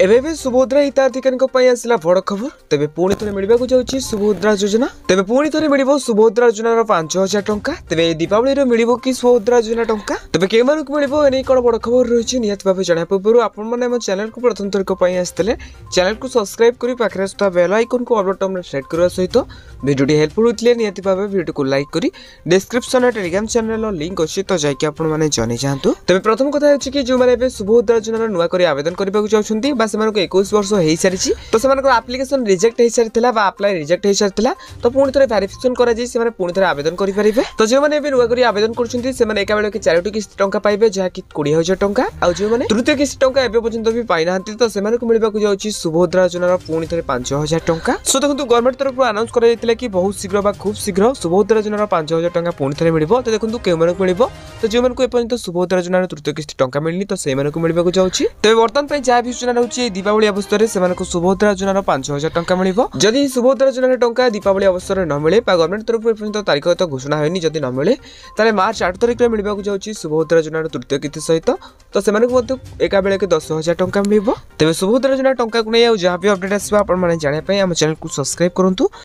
एबे सुभद्रा हिताधिकारी आसला बड़ खबर। तेबे पुणी थे मिलवाक जाऊँगी सुभद्रा योजना। तेबे पुणी थे मिल सुभद्रा योजनार 5000 टंका। तेबे दीपावली मिल कि सुभद्रा योजना टंका। तेबे के मिले कौन बड़ खबर रही निहत भाव जाना पूर्व आपने चैनल को प्रथम थरक आसते चैनल को सब्सक्राइब कर पाखे आसुवा बेल आइकन को ऑल बटन सेट करने सहित वीडियो हेल्पफुल होते निहत भाव वीडियो को लाइक कर डिस्क्रिप्शन टेलीग्राम चैनल लिंक अच्छी तो जाकि आपने जानी जातु। तेज प्रथम कथा कि जो मैंने सुभद्रा योजना नुआ कर आवेदन करने चाहते 21 वर्ष हो सारी तो से आप्लिकेसन रिजेक्ट हो सारी अप्लाई रिजेक्ट हो सारी तो पुणी थे वेरिफिकेशन कर पुणी थे आवेदन करेंगे। तो जो मैंने नुआ कर आवेदन कर एका बेल 4टी किस्त टंका पाइबे जहाँकि 20,000 टंका आ जो मैंने तृतीय किस्त टंका एवं पर्यंत भी पाई ना तो से मिलवाक जाऊँगी सुभद्रा योजनार पुणी थे 5,000 टंका। सो देखो गवर्नमेंट तरफ अनाउंस कर कि बहुत शीघ्र खूब शीघ्र सुभद्रा योजनार 5,000 टंका पुणी थे मिल। तो देखो क्यों मिल तो जो एपर्यंत सुभद्रा योजनार तृतीय किस्त टंका मिलनी तो से मिलवाक जाऊँगी। तेज बर्तमान जहाँ भी योजना रही दीपावली अवसर में सुभद्रा योजनार 5,000 टंका मिल। जदि सुभद्रा योजनार टंका दीपावली अवसर न मिले गवर्नमेंट तरफ एपर्यंत तारीख तो घोषणा होनी जदि न मिले ताले मार्च 8 तारिख में मिलवाक जाऊँगी सुभद्रा योजनार तृतीय किस्त सहित तो से एका बेल 10,000 टंका मिल। तेज सुभद्रा योजना टंका को नहीं जहाँ भी अपडेट आसो आप जानापी आम चैनल को सब्सक्राइब करूँ।